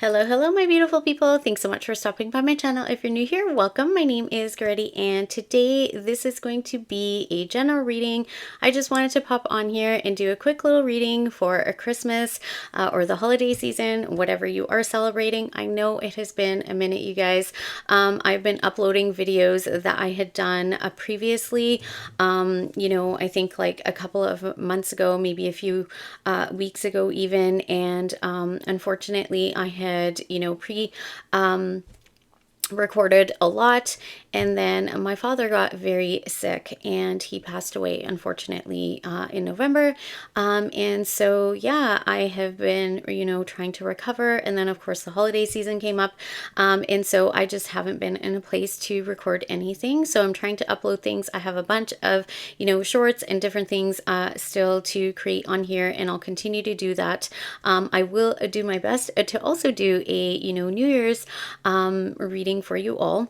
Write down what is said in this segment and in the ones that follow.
Hello, hello, my beautiful people. Thanks so much for stopping by my channel. If you're new here, welcome. My name is Gertie, and today this is going to be a general reading. I just wanted to pop on here and do a quick little reading for a Christmas or the holiday season, whatever you are celebrating. I know it has been a minute, you guys. I've been uploading videos that I had done previously, I think like a couple of months ago, maybe a few weeks ago even, and unfortunately I had recorded a lot, and then my father got very sick and he passed away, unfortunately, in November. And so yeah, I have been trying to recover, and then of course the holiday season came up, and so I just haven't been in a place to record anything. So I'm trying to upload things. I have a bunch of shorts and different things still to create on here, and I'll continue to do that. I will do my best to also do a New Year's reading for you all.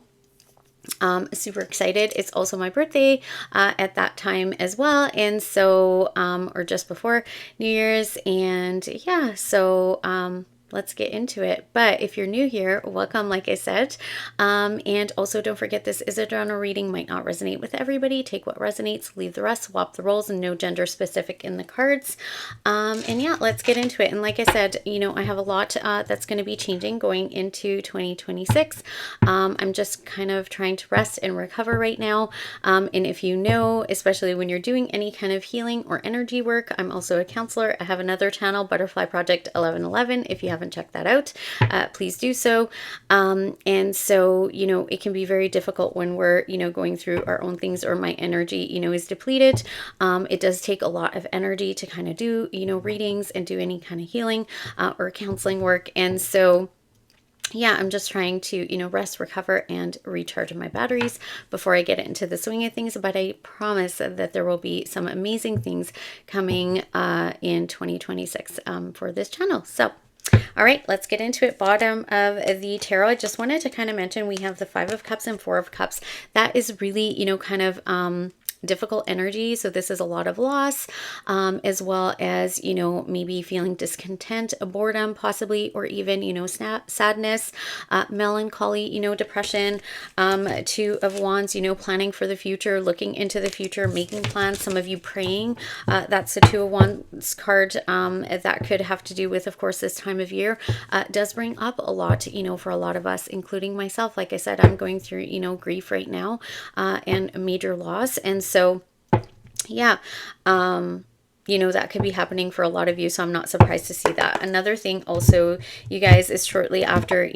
Super excited. It's also my birthday at that time as well, and so or just before New Year's, and yeah, so let's get into it. But if you're new here, welcome, like I said. And also don't forget, this is a general reading, might not resonate with everybody. Take what resonates, leave the rest, swap the roles, and no gender specific in the cards. And yeah, let's get into it. And like I said, I have a lot that's going to be changing going into 2026. I'm just kind of trying to rest and recover right now. And if especially when you're doing any kind of healing or energy work, I'm also a counselor. I have another channel, Butterfly Project 1111. If you haven't checked that out, please do so. And so, it can be very difficult when we're, going through our own things, or my energy, is depleted. It does take a lot of energy to kind of do, readings and do any kind of healing or counseling work. And so yeah, I'm just trying to, rest, recover, and recharge my batteries before I get into the swing of things. But I promise that there will be some amazing things coming in 2026 for this channel. So all right, let's get into it. Bottom of the tarot, I just wanted to kind of mention we have the Five of Cups and Four of Cups. That is really, kind of difficult energy. So this is a lot of loss, as well as, maybe feeling discontent, boredom, possibly, or even, sadness, melancholy, depression, Two of Wands, planning for the future, looking into the future, making plans. Some of you praying. That's the Two of Wands card. That could have to do with, of course, this time of year. Does bring up a lot, for a lot of us, including myself. Like I said, I'm going through, grief right now, and a major loss. And so, yeah, that could be happening for a lot of you. So I'm not surprised to see that. Another thing also, you guys, is shortly after,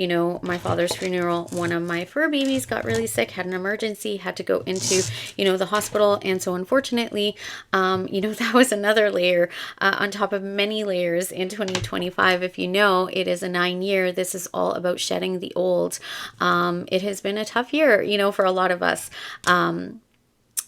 my father's funeral, one of my fur babies got really sick, had an emergency, had to go into, the hospital. And so unfortunately, that was another layer on top of many layers in 2025. If it is a 9-year, this is all about shedding the old. It has been a tough year, for a lot of us.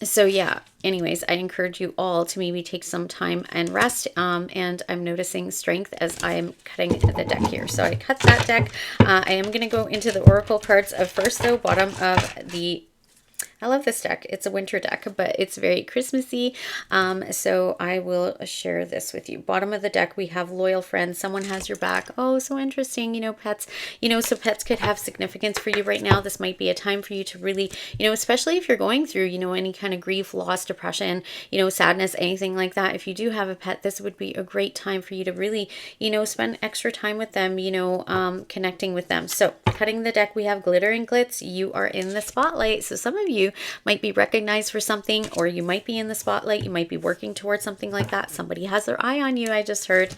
So yeah, anyways, I encourage you all to maybe take some time and rest. And I'm noticing strength as I'm cutting the deck here. So I cut that deck. I am going to go into the oracle cards of first, though, bottom of the... I love this deck. It's a winter deck, but it's very Christmassy. So I will share this with you. Bottom of the deck, we have loyal friends. Someone has your back. Oh, so interesting. Pets, so pets could have significance for you right now. This might be a time for you to really, especially if you're going through, any kind of grief, loss, depression, sadness, anything like that. If you do have a pet, this would be a great time for you to really, spend extra time with them, connecting with them. So cutting the deck, we have glitter and glitz. You are in the spotlight. So some of you might be recognized for something, or you might be in the spotlight. You might be working towards something like that. Somebody has their eye on you, I just heard,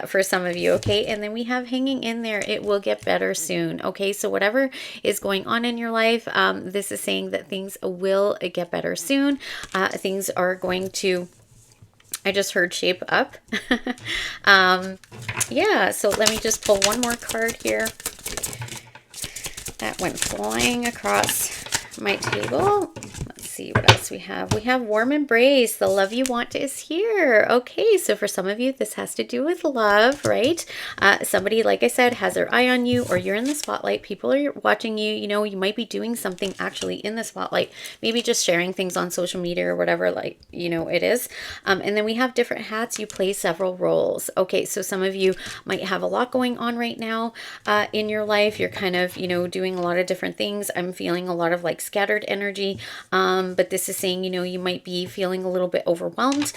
for some of you. Okay, and then we have hanging in there. It will get better soon. Okay, so whatever is going on in your life, this is saying that things will get better soon. Things are going to, I just heard, shape up. Yeah, so let me just pull one more card here. That went flying across my table. Let's see what else we have. We have warm embrace. The love you want is here. Okay, so for some of you, this has to do with love, right? Somebody, like I said, has their eye on you, or you're in the spotlight. People are watching you. You know, you might be doing something actually in the spotlight, maybe just sharing things on social media or whatever, like, you know, it is. And then we have different hats. You play several roles. Okay, so some of you might have a lot going on right now in your life. You're kind of, you know, doing a lot of different things. I'm feeling a lot of like scattered energy, but this is saying, you know, you might be feeling a little bit overwhelmed.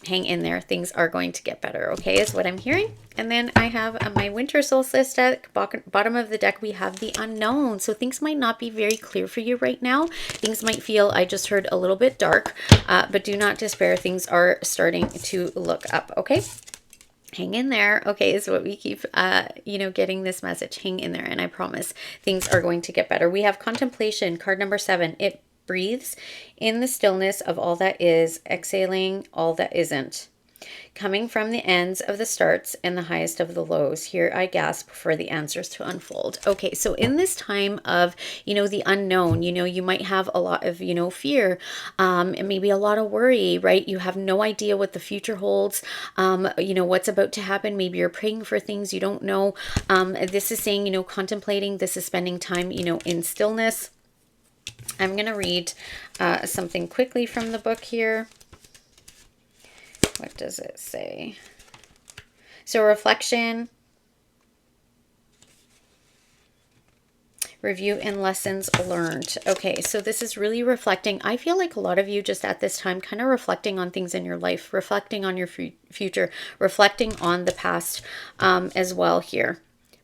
Hang in there. Things are going to get better, okay, is what I'm hearing. And then I have my winter solstice deck. Bottom of the deck, we have the unknown. So things might not be very clear for you right now. Things might feel, I just heard, a little bit dark, but do not despair. Things are starting to look up, okay? Hang in there. Okay, is what we keep, you know, getting this message. Hang in there, and I promise things are going to get better. We have contemplation, card number 7. It breathes in the stillness of all that is, exhaling all that isn't. Coming from the ends of the starts and the highest of the lows, here I gasp for the answers to unfold. Okay, so in this time of, you know, the unknown, you know, you might have a lot of, you know, fear, and maybe a lot of worry, right? You have no idea what the future holds, you know, what's about to happen. Maybe you're praying for things you don't know. This is saying, you know, contemplating. This is spending time, you know, in stillness. I'm going to read something quickly from the book here. What does it say? So reflection, review, and lessons learned. Okay, so this is really reflecting. I feel like a lot of you just at this time kind of reflecting on things in your life, reflecting on your future, reflecting on the past as well here,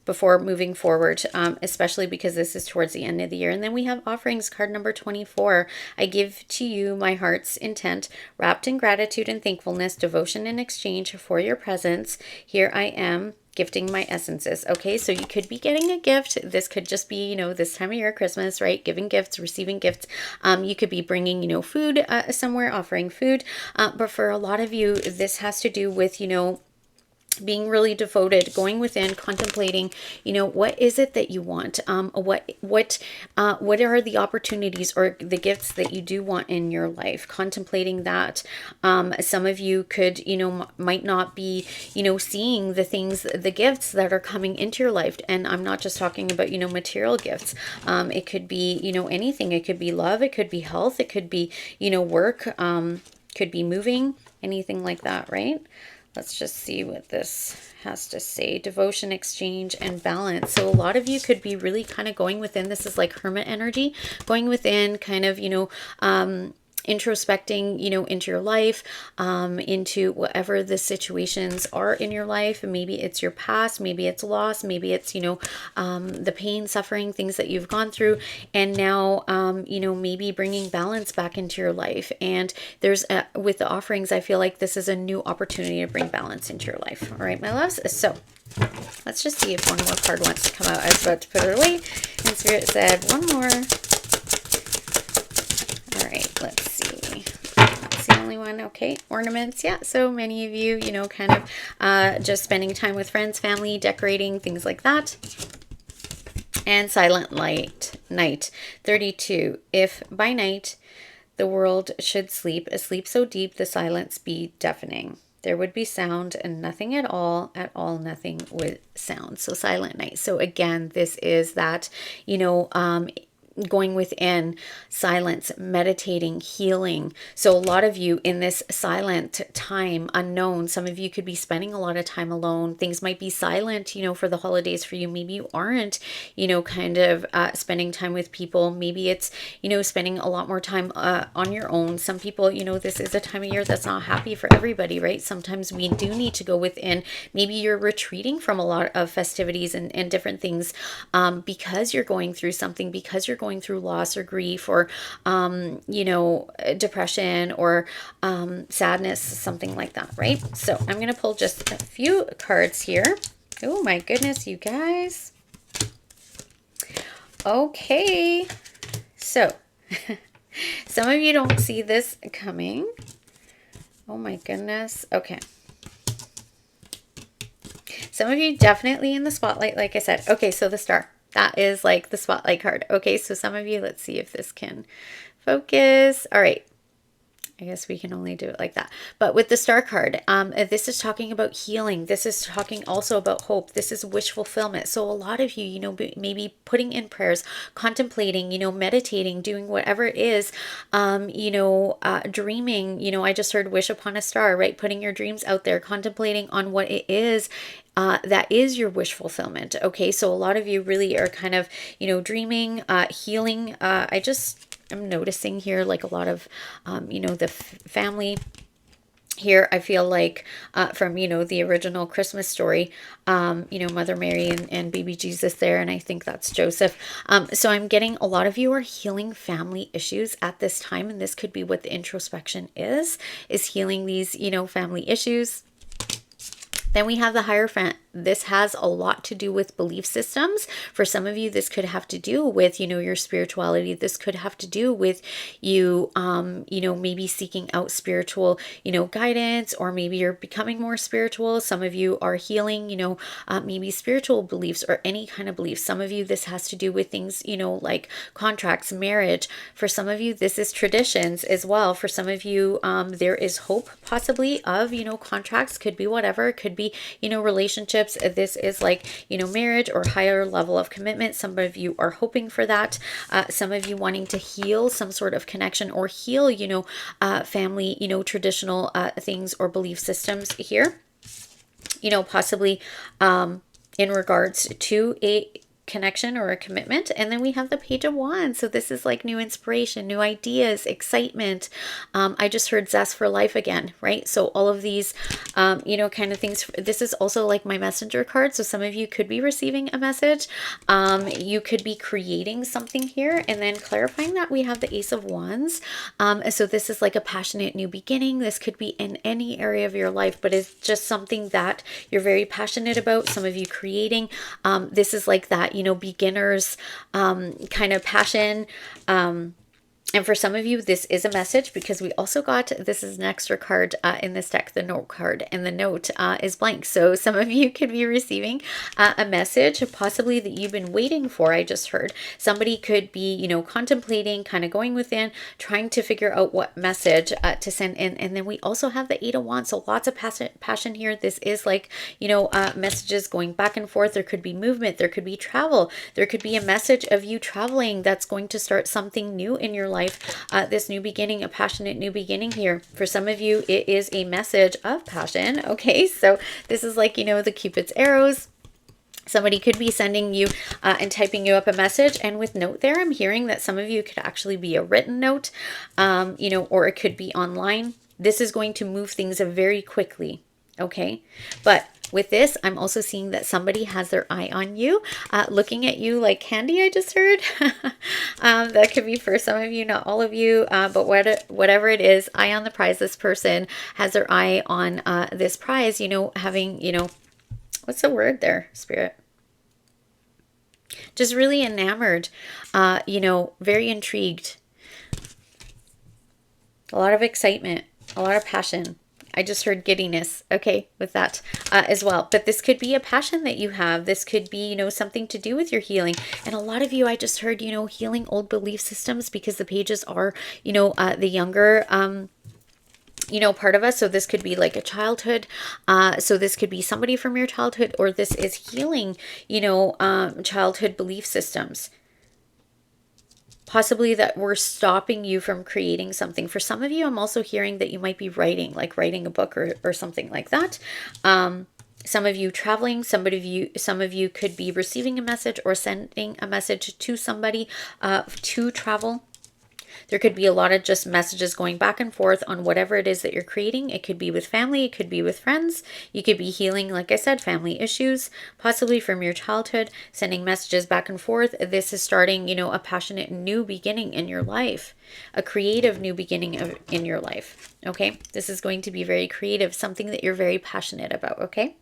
before moving forward, especially because this is towards the end of the year. And then we have offerings, card number 24. I give to you my heart's intent, wrapped in gratitude and thankfulness, devotion in exchange for your presence. Here I am, gifting my essences. Okay, so you could be getting a gift. This could just be, you know, this time of year, Christmas, right? Giving gifts, receiving gifts. You could be bringing, you know, food somewhere, offering food. But for a lot of you, this has to do with, you know, being really devoted, going within, contemplating, you know, what is it that you want? What are the opportunities or the gifts that you do want in your life? Contemplating that. Some of you could, you know, might not be, you know, seeing the things, the gifts that are coming into your life. And I'm not just talking about, you know, material gifts. It could be, you know, anything. It could be love. It could be health. It could be, you know, work. Could be moving, anything like that, right? Let's just see what this has to say. Devotion, exchange, and balance. So a lot of you could be really kind of going within. This is like hermit energy, going within, kind of, you know, introspecting, you know, into your life, into whatever the situations are in your life. Maybe it's your past, maybe it's loss, maybe it's, you know, the pain, suffering, things that you've gone through. And now, you know, maybe bringing balance back into your life. And there's, with the offerings, I feel like this is a new opportunity to bring balance into your life. All right, my loves. So let's just see if one more card wants to come out. I was about to put it away, and Spirit said one more. All right, let's see. That's the only one. Okay, ornaments. Yeah, so many of you, you know, kind of just spending time with friends, family, decorating, things like that. And silent night. 32. If by night the world should sleep, a sleep so deep the silence be deafening. There would be sound and nothing at all, nothing would sound. So silent night. So again, this is that, you know, going within, silence, meditating, healing. So a lot of you in this silent time, unknown, some of you could be spending a lot of time alone. Things might be silent, you know, for the holidays for you. Maybe you aren't, you know, kind of spending time with people. Maybe it's, you know, spending a lot more time on your own. Some people, you know, this is a time of year that's not happy for everybody, right? Sometimes we do need to go within. Maybe you're retreating from a lot of festivities and different things because you're going through something, because you're going through loss or grief or, you know, depression or sadness, something like that, right? So I'm going to pull just a few cards here. Oh my goodness, you guys. Okay. So some of you don't see this coming. Oh my goodness. Okay. Some of you definitely in the spotlight, like I said. Okay, so the star. That is like the spotlight card. Okay, so some of you, let's see if this can Focus. All right. I guess we can only do it like that. But with the Star card, this is talking about healing. This is talking also about hope. This is wish fulfillment. So a lot of you, you know, maybe putting in prayers, contemplating, you know, meditating, doing whatever it is, you know, dreaming, you know, I just heard wish upon a star, right? Putting your dreams out there, contemplating on what it is that is your wish fulfillment. Okay, so a lot of you really are kind of, you know, dreaming, healing. I'm noticing here like a lot of, you know, the family here. I feel like from, you know, the original Christmas story, you know, Mother Mary and baby Jesus there. And I think that's Joseph. So I'm getting a lot of you are healing family issues at this time. And this could be what the introspection is healing these, you know, family issues. Then we have the Hierophant. This has a lot to do with belief systems. For some of you, this could have to do with, you know, your spirituality. This could have to do with you, you know, maybe seeking out spiritual, you know, guidance, or maybe you're becoming more spiritual. Some of you are healing, you know, maybe spiritual beliefs or any kind of beliefs. Some of you, this has to do with things, you know, like contracts, marriage. For some of you, this is traditions as well. For some of you, there is hope possibly of, you know, contracts, could be whatever. It could be, you know, relationships. This is like, you know, marriage or higher level of commitment. Some of you are hoping for that. Some of you wanting to heal some sort of connection or heal, you know, family, you know, traditional things or belief systems here, you know, possibly in regards to a connection or a commitment. And then we have the Page of Wands. So this is like new inspiration, new ideas, excitement. I just heard zest for life again, right? So all of these, you know, kind of things. This is also like my messenger card. So some of you could be receiving a message. You could be creating something here. And then clarifying that, we have the Ace of Wands. So this is like a passionate new beginning. This could be in any area of your life, but it's just something that you're very passionate about. Some of you creating. This is like that, you know, beginners kind of passion. And for some of you, this is a message, because we also got, this is an extra card in this deck, the note card, and the note is blank. So some of you could be receiving a message possibly that you've been waiting for. I just heard somebody could be, you know, contemplating, kind of going within, trying to figure out what message to send in. And then we also have the Eight of Wands. So lots of passion here. This is like, you know, messages going back and forth. There could be movement. There could be travel. There could be a message of you traveling that's going to start something new in your life. This new beginning, a passionate new beginning here. For some of you, it is a message of passion. Okay, so this is like, you know, the Cupid's arrows. Somebody could be sending you and typing you up a message. And with note there, I'm hearing that some of you could actually be a written note, you know, or it could be online. This is going to move things very quickly. Okay, but with this, I'm also seeing that somebody has their eye on you, looking at you like candy, I just heard. That could be for some of you, not all of you, but whatever it is, eye on the prize. This person has their eye on this prize, you know, having, you know, what's the word there, Spirit? Just really enamored, you know, very intrigued. A lot of excitement, a lot of passion. I just heard giddiness, okay, with that as well. But this could be a passion that you have. This could be, you know, something to do with your healing. And a lot of you, I just heard, you know, healing old belief systems, because the pages are, you know, the younger, you know, part of us. So this could be like a childhood. So this could be somebody from your childhood, or this is healing, you know, childhood belief systems. Possibly that were stopping you from creating something. For some of you, I'm also hearing that you might be writing, like writing a book or something like that. Some of you traveling, some of you could be receiving a message or sending a message to somebody to travel. There could be a lot of just messages going back and forth on whatever it is that you're creating. It could be with family. It could be with friends. You could be healing, like I said, family issues, possibly from your childhood, sending messages back and forth. This is starting, you know, a passionate new beginning in your life, a creative new beginning in your life. Okay. This is going to be very creative, something that you're very passionate about. Okay.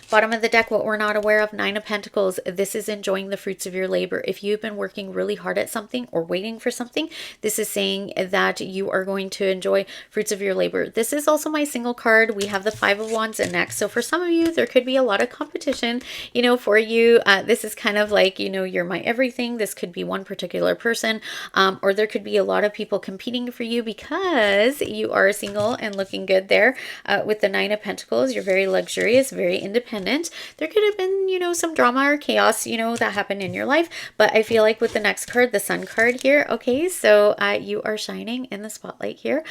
Bottom of the deck, what we're not aware of, Nine of Pentacles. This is enjoying the fruits of your labor. If you've been working really hard at something or waiting for something, this is saying that you are going to enjoy fruits of your labor. This is also my single card. We have the Five of Wands next. So for some of you, there could be a lot of competition, you know, for you. This is kind of like, you know, you're my everything. This could be one particular person, or there could be a lot of people competing for you because you are single and looking good there. With the Nine of Pentacles, you're very luxurious, very independent. There could have been, you know, some drama or chaos, you know, that happened in your life. But I feel like with the next card, the Sun card here, okay, so you are shining in the spotlight here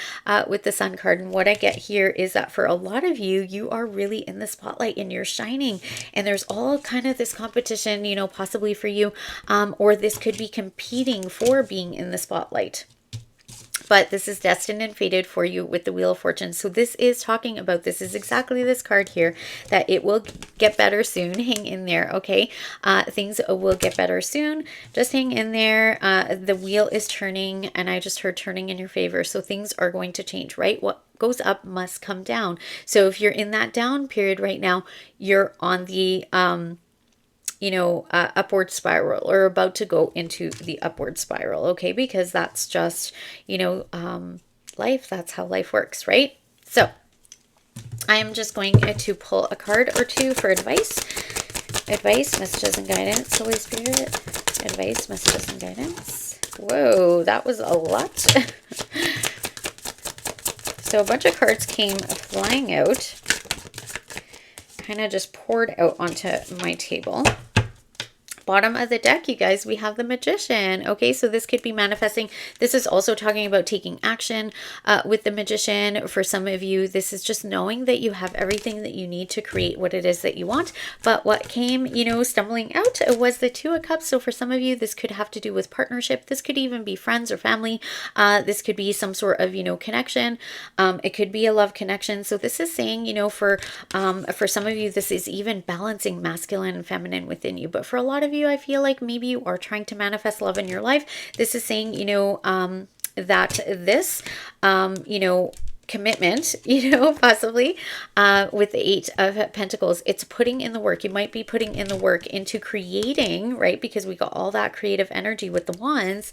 with the Sun card. And what I get here is that for a lot of you, you are really in the spotlight and you're shining. And there's all kind of this competition, you know, possibly for you, or this could be competing for being in the spotlight. But this is destined and fated for you with the Wheel of Fortune. So this is talking about, this is exactly this card here, that it will get better soon. Hang in there, okay? Things will get better soon. Just hang in there. The wheel is turning, and I just heard turning in your favor. So things are going to change, right? What goes up must come down. So if you're in that down period right now, you're on the you know, upward spiral, or about to go into the upward spiral, okay? Because that's just, you know, life. That's how life works, right? So I am just going to pull a card or two for advice. Advice, messages, and guidance, Holy Spirit. Advice, messages, and guidance. Whoa, that was a lot. So a bunch of cards came flying out. Kind of just poured out onto my table. Bottom of the deck, you guys, we have the Magician. Okay, so this could be manifesting. This is also talking about taking action with the Magician. For some of you, this is just knowing that you have everything that you need to create what it is that you want. But what came, you know, stumbling out was the Two of Cups. So for some of you, this could have to do with partnership. This could even be friends or family. This could be some sort of, you know, connection. It could be a love connection. So this is saying, you know, for some of you, this is even balancing masculine and feminine within you. But for a lot of you, I feel like maybe you are trying to manifest love in your life. This is saying, you know, that this, you know, commitment, you know, possibly with the Eight of Pentacles, it's putting in the work. You might be putting in the work into creating, right? Because we got all that creative energy with the Wands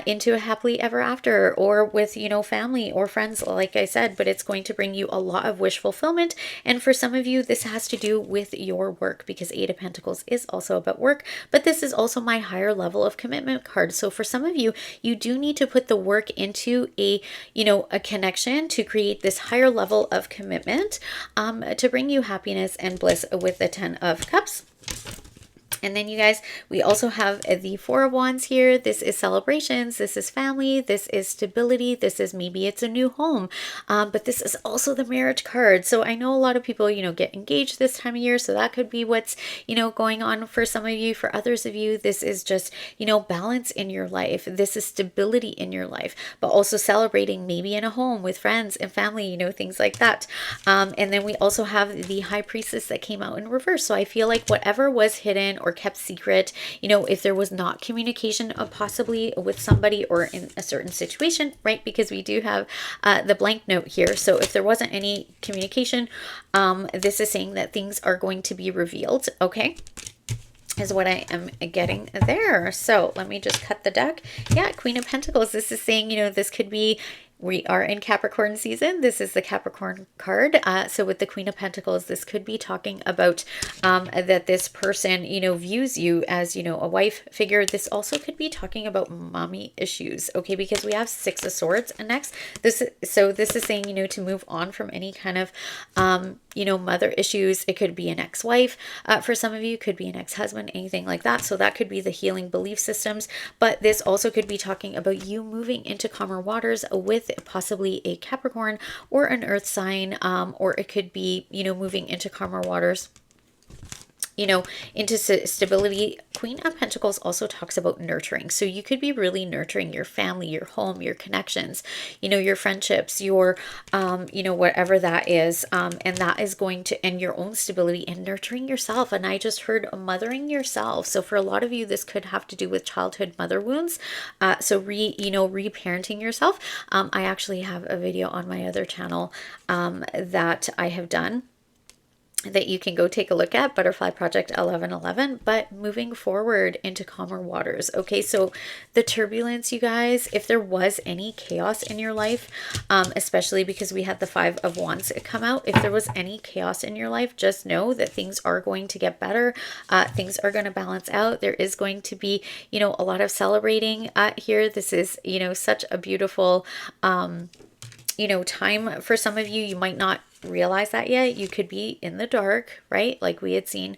into a happily ever after, or with, you know, family or friends, like I said. But it's going to bring you a lot of wish fulfillment. And for some of you, this has to do with your work, because Eight of Pentacles is also about work. But this is also my higher level of commitment card. So for some of you, you do need to put the work into a, you know, a connection to create this higher level of commitment to bring you happiness and bliss with the Ten of Cups. And then you guys, we also have the Four of Wands here. This is celebrations. This is family. This is stability. This is maybe it's a new home. But this is also the marriage card. So I know a lot of people, you know, get engaged this time of year. So that could be what's, you know, going on for some of you. For others of you, this is just, you know, balance in your life. This is stability in your life, but also celebrating maybe in a home with friends and family, you know, things like that. And then we also have the High Priestess that came out in reverse. So I feel like whatever was hidden or kept secret, you know, if there was not communication possibly with somebody or in a certain situation, right? Because we do have the blank note here. So if there wasn't any communication, this is saying that things are going to be revealed, okay? Is what I am getting there. So let me just cut the deck. Yeah, Queen of Pentacles. This is saying, you know, this could be, we are in Capricorn season. This is the Capricorn card. So with the Queen of Pentacles, this could be talking about that this person, you know, views you as, you know, a wife figure. This also could be talking about mommy issues, okay? Because we have Six of Swords next. So this is saying, you know, to move on from any kind of, you know, mother issues. It could be an ex-wife. For some of you, could be an ex-husband, anything like that. So that could be the healing belief systems. But this also could be talking about you moving into calmer waters with possibly a Capricorn or an earth sign, or it could be, you know, moving into calmer waters, you know, into stability. Queen of Pentacles also talks about nurturing. So you could be really nurturing your family, your home, your connections, you know, your friendships, your, you know, whatever that is. And that is going to end your own stability and nurturing yourself. And I just heard mothering yourself. So for a lot of you, this could have to do with childhood mother wounds. So reparenting yourself. I actually have a video on my other channel that I have done that you can go take a look at, Butterfly Project 1111, but moving forward into calmer waters. Okay, so the turbulence, you guys, if there was any chaos in your life, especially because we had the Five of Wands come out, if there was any chaos in your life, just know that things are going to get better. Things are going to balance out. There is going to be, you know, a lot of celebrating here. This is, you know, such a beautiful, you know, time for some of you. You might not realize that yet. You could be in the dark, right? Like we had seen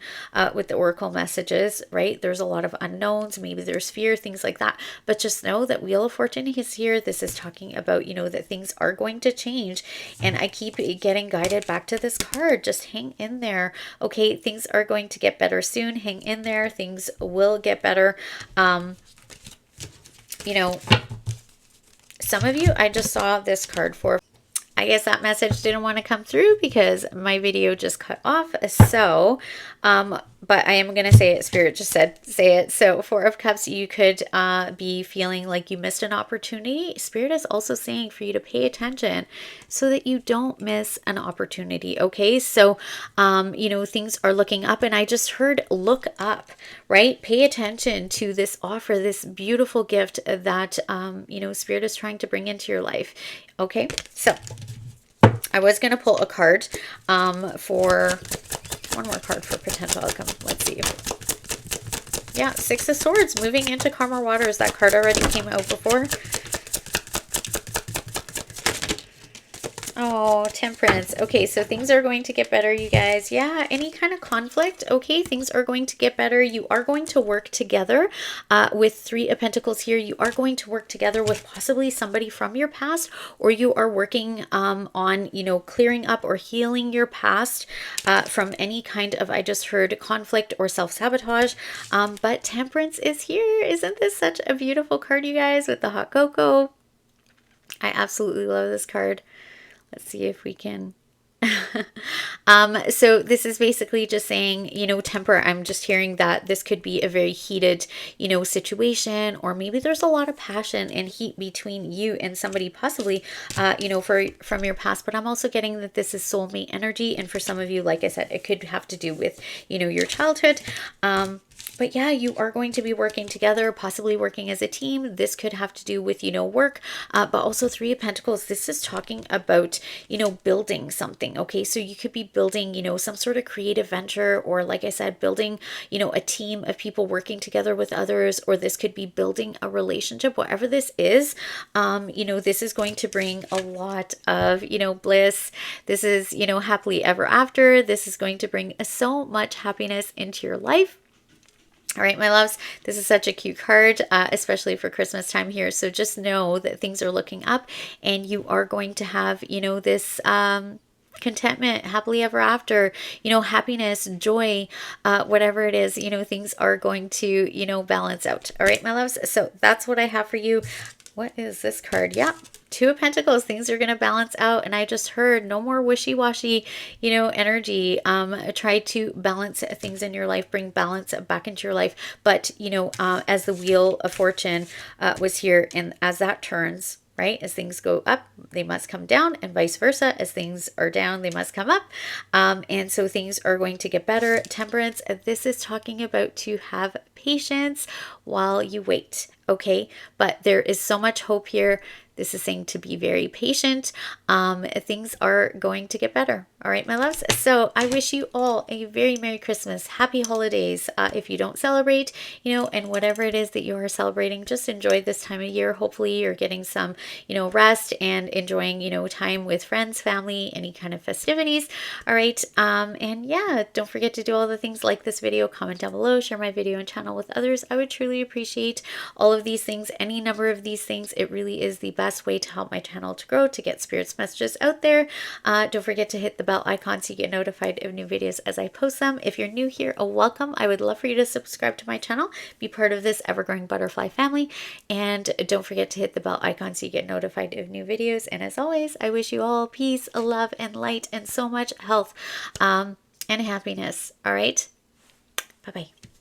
with the oracle messages, right? There's a lot of unknowns. Maybe there's fear, things like that. But just know that Wheel of Fortune is here. This is talking about, you know, that things are going to change. And I keep getting guided back to this card. Just hang in there. Okay, things are going to get better soon. Hang in there. Things will get better. You know, some of you, I just saw this card for. I guess that message didn't want to come through because my video just cut off. So, but I am going to say it. Spirit just said, say it. So 4 of Cups, you could be feeling like you missed an opportunity. Spirit is also saying for you to pay attention so that you don't miss an opportunity. Okay. So, you know, things are looking up, and I just heard look up, right? Pay attention to this offer, this beautiful gift that, you know, Spirit is trying to bring into your life. Okay. So I was going to pull a card for one more card for potential outcome. Let's see. Yeah, 6 of Swords, moving into calmer waters. That card already came out before. Oh, Temperance. Okay, so things are going to get better, you guys. Yeah, any kind of conflict, okay, things are going to get better. You are going to work together with 3 of Pentacles here. You are going to work together with possibly somebody from your past, or you are working on, you know, clearing up or healing your past from any kind of, I just heard, conflict or self-sabotage. But Temperance is here. Isn't this such a beautiful card, you guys, with the hot cocoa? I absolutely love this card. Let's see if we can. So this is basically just saying, you know, temper. I'm just hearing that this could be a very heated, you know, situation, or maybe there's a lot of passion and heat between you and somebody possibly, you know, from your past. But I'm also getting that this is soulmate energy. And for some of you, like I said, it could have to do with, you know, your childhood. But yeah, you are going to be working together, possibly working as a team. This could have to do with, you know, work, but also 3 of Pentacles. This is talking about, you know, building something. Okay, so you could be building, you know, some sort of creative venture, or like I said, building, you know, a team of people working together with others, or this could be building a relationship. Whatever this is, you know, this is going to bring a lot of, you know, bliss. This is, you know, happily ever after. This is going to bring so much happiness into your life. All right, my loves, this is such a cute card, especially for Christmas time here. So just know that things are looking up, and you are going to have, you know, this contentment, happily ever after, you know, happiness, joy, whatever it is, you know, things are going to, you know, balance out. All right, my loves. So that's what I have for you. What is this card? Yeah. 2 of Pentacles, things are going to balance out. And I just heard no more wishy-washy, you know, energy. Try to balance things in your life, bring balance back into your life. But, you know, as the Wheel of Fortune was here, and as that turns, right, as things go up, they must come down, and vice versa. As things are down, they must come up. And so things are going to get better. Temperance, this is talking about to have patience while you wait. Okay, but there is so much hope here. This is saying to be very patient. Things are going to get better. All right, my loves. So I wish you all a very Merry Christmas, Happy Holidays. If you don't celebrate, you know, and whatever it is that you are celebrating, just enjoy this time of year. Hopefully you're getting some, you know, rest and enjoying, you know, time with friends, family, any kind of festivities. All right. And yeah, don't forget to do all the things, like this video, comment down below, share my video and channel with others. I would truly appreciate all of these things, any number of these things. It really is the best way to help my channel to grow, to get Spirit's messages out there. Don't forget to hit the bell icon so you get notified of new videos as I post them. If you're new here, welcome. I would love for you to subscribe to my channel, be part of this ever-growing butterfly family, and don't forget to hit the bell icon so you get notified of new videos. And as always, I wish you all peace, love, and light, and so much health and happiness. All right, bye-bye.